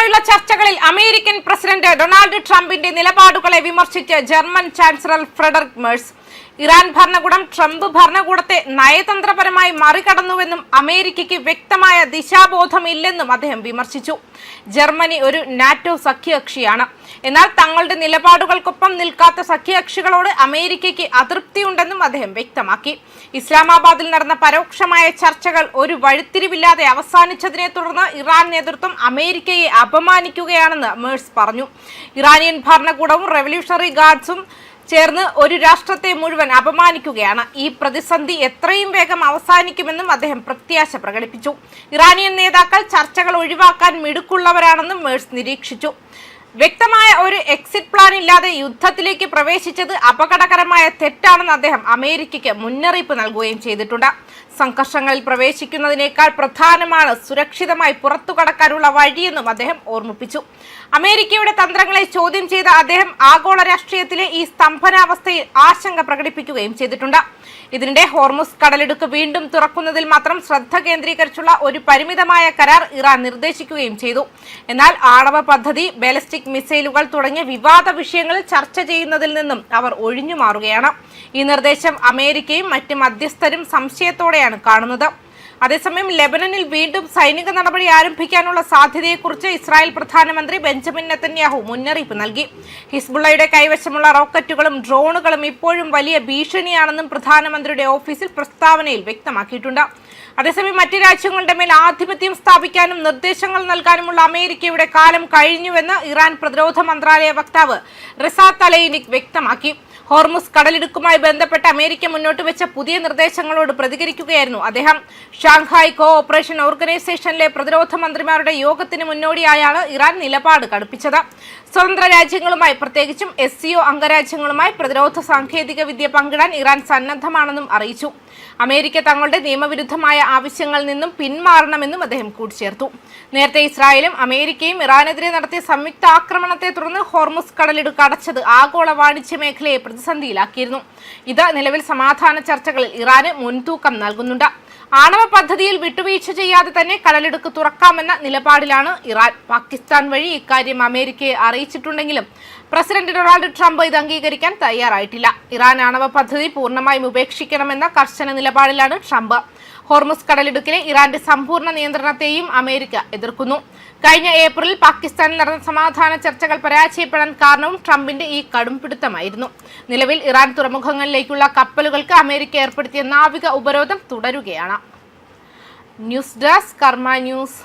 ഇറാനുമായുള്ള ചർച്ചകളിൽ American president Donald ട്രംപിന്റെ നിലപാടുകളെ വിമർശിച്ച് German chancellor Frederick Merz. Iran ഭരണകൂടം ട്രംപ് ഭരണകൂടത്തെ നയതന്ത്രപരമായി മറികടന്നുവെന്നും അമേരിക്കയ്ക്ക് വ്യക്തമായ ദിശാബോധമില്ലെന്നും അദ്ദേഹം വിമർശിച്ചു. ജർമ്മനി ഒരു നാറ്റോ സഖ്യകക്ഷിയാണ്. എന്നാൽ തങ്ങളുടെ നിലപാടുകൾക്കൊപ്പം നിൽക്കാത്ത സഖ്യകക്ഷികളോട് അമേരിക്കയ്ക്ക് അതൃപ്തിയുണ്ടെന്നും അദ്ദേഹം വ്യക്തമാക്കി. ഇസ്ലാമാബാദിൽ നടന്ന പരോക്ഷമായ ചർച്ചകൾ ഒരു വഴിത്തിരിവില്ലാതെ അവസാനിച്ചതിനെ തുടർന്ന് ഇറാൻ നേതൃത്വം അമേരിക്കയെ അപമാനിക്കുകയാണെന്ന് മെഴ്സ് പറഞ്ഞു. ഇറാനിയൻ ഭരണകൂടവും റവല്യൂഷണറി ഗാർഡ്സും ചേർന്ന് ഒരു രാഷ്ട്രത്തെ മുഴുവൻ അപമാനിക്കുകയാണ്. ഈ പ്രതിസന്ധി എത്രയും വേഗം അവസാനിക്കുമെന്നും അദ്ദേഹം പ്രത്യാശ പ്രകടിപ്പിച്ചു. ഇറാനിയൻ നേതാക്കൾ ചർച്ചകൾ ഒഴിവാക്കാൻ മിടുക്കുള്ളവരാണെന്നും മെഴ്സ് നിരീക്ഷിച്ചു. വ്യക്തമായ ഒരു എക്സിറ്റ് പ്ലാൻ ഇല്ലാതെ യുദ്ധത്തിലേക്ക് പ്രവേശിച്ചത് അപകടകരമായ തെറ്റാണെന്ന് അദ്ദേഹം അമേരിക്കയ്ക്ക് മുന്നറിയിപ്പ് നൽകുകയും ചെയ്തിട്ടുണ്ട്. സംഘർഷങ്ങളിൽ പ്രവേശിക്കുന്നതിനേക്കാൾ പ്രധാനമാണ് സുരക്ഷിതമായി പുറത്തു കടക്കാനുള്ള വഴിയെന്നും അദ്ദേഹം ഓർമ്മിപ്പിച്ചു. അമേരിക്കയുടെ തന്ത്രങ്ങളെ ചോദ്യം ചെയ്ത അദ്ദേഹം ആഗോള രാഷ്ട്രീയത്തിലെ ഈ സ്തംഭനാവസ്ഥയിൽ ആശങ്ക പ്രകടിപ്പിക്കുകയും ചെയ്തിട്ടുണ്ട്. ഇതിനിടെ ഹോർമുസ് കടലിടുക്ക് വീണ്ടും തുറക്കുന്നതിൽ മാത്രം ശ്രദ്ധ കേന്ദ്രീകരിച്ചുള്ള ഒരു പരിമിതമായ കരാർ ഇറാൻ നിർദ്ദേശിക്കുകയും ചെയ്തു. എന്നാൽ ആണവ പദ്ധതി, ബാലിസ്റ്റിക് മിസൈലുകൾ തുടങ്ങിയ വിവാദ വിഷയങ്ങളിൽ ചർച്ച ചെയ്യുന്നതിൽ നിന്നും അവർ ഒഴിഞ്ഞു മാറുകയാണ്. ഈ നിർദ്ദേശം അമേരിക്കയും മറ്റ് മധ്യസ്ഥരും സംശയത്തോടെയാണ് കാണുന്നത്. അതേസമയം ലെബനനിൽ വീണ്ടും സൈനിക നടപടി ആരംഭിക്കാനുള്ള സാധ്യതയെക്കുറിച്ച് ഇസ്രായേൽ പ്രധാനമന്ത്രി ബെഞ്ചമിൻ നെതന്യാഹു മുന്നറിയിപ്പ് നൽകി. ഹിസ്ബുള്ളയുടെ കൈവശമുള്ള റോക്കറ്റുകളും ഡ്രോണുകളും ഇപ്പോഴും വലിയ ഭീഷണിയാണെന്നും പ്രധാനമന്ത്രിയുടെ ഓഫീസിൽ പ്രസ്താവനയിൽ വ്യക്തമാക്കിയിട്ടുണ്ട്. അതേസമയം മറ്റ് രാജ്യങ്ങളുടെ മേൽ ആധിപത്യം സ്ഥാപിക്കാനും നിർദ്ദേശങ്ങൾ നൽകാനുമുള്ള അമേരിക്കയുടെ കാലം കഴിഞ്ഞുവെന്ന് ഇറാൻ പ്രതിരോധ മന്ത്രാലയ വക്താവ് റിസാ തലൈനിക് വ്യക്തമാക്കി. ഹോർമുസ് കടലിടുക്കുമായി ബന്ധപ്പെട്ട് അമേരിക്ക മുന്നോട്ട് വെച്ച പുതിയ നിർദ്ദേശങ്ങളോട് പ്രതികരിക്കുകയായിരുന്നു അദ്ദേഹം. ഷാങ്ഹായ് കോ ഓപ്പറേഷൻ ഓർഗനൈസേഷനിലെ പ്രതിരോധ മന്ത്രിമാരുടെ യോഗത്തിന് മുന്നോടിയായാണ് ഇറാൻ നിലപാട് കടുപ്പിച്ചത്. സ്വതന്ത്ര രാജ്യങ്ങളുമായി, പ്രത്യേകിച്ചും SCO അംഗരാജ്യങ്ങളുമായി പ്രതിരോധ സാങ്കേതിക വിദ്യ പങ്കിടാൻ ഇറാൻ സന്നദ്ധമാണെന്നും അറിയിച്ചു. അമേരിക്ക തങ്ങളുടെ നിയമവിരുദ്ധമായ ആവശ്യങ്ങളിൽ നിന്നും പിന്മാറണമെന്നും അദ്ദേഹം കൂട്ടിച്ചേർത്തു. നേരത്തെ ഇസ്രായേലും അമേരിക്കയും ഇറാനെതിരെ നടത്തിയ സംയുക്ത ആക്രമണത്തെ തുടർന്ന് ഹോർമുസ് കടലിടുക്ക് അടച്ചത് ആഗോള വാണിജ്യ മേഖലയെ പ്രതിസന്ധിയിലാക്കിയിരുന്നു. ഇത് നിലവിൽ സമാധാന ചർച്ചകളിൽ ഇറാന് മുൻതൂക്കം നൽകുന്നുണ്ട്. ആണവ പദ്ധതിയിൽ വിട്ടുവീഴ്ച ചെയ്യാതെ തന്നെ കടലിടുക്ക് തുറക്കാമെന്ന നിലപാടിലാണ് ഇറാൻ. പാകിസ്ഥാൻ വഴി ഇക്കാര്യം അമേരിക്കയെ അറിയിച്ചിട്ടുണ്ടെങ്കിലും പ്രസിഡന്റ് ഡൊണാൾഡ് ട്രംപ് ഇത് അംഗീകരിക്കാൻ തയ്യാറായിട്ടില്ല. ഇറാൻ ആണവ പദ്ധതി പൂർണ്ണമായും ഉപേക്ഷിക്കണമെന്ന കർശന നിലപാടിലാണ് ട്രംപ്. ഹോർമുസ് കടലിടുക്കിലെ ഇറാന്റെ സമ്പൂർണ്ണ നിയന്ത്രണത്തെയും അമേരിക്ക എതിർക്കുന്നു. കഴിഞ്ഞ ഏപ്രിലിൽ പാകിസ്ഥാനിൽ നടന്ന സമാധാന ചർച്ചകൾ പരാജയപ്പെടാൻ കാരണവും ട്രംപിന്റെ ഈ കടുംപിടുത്തമായിരുന്നു. നിലവിൽ ഇറാൻ തുറമുഖങ്ങളിലേക്കുള്ള കപ്പലുകൾക്ക് അമേരിക്ക ഏർപ്പെടുത്തിയ നാവിക ഉപരോധം തുടരുകയാണ്. ന്യൂസ് ഡെസ്ക് കർമ്മ ന്യൂസ്.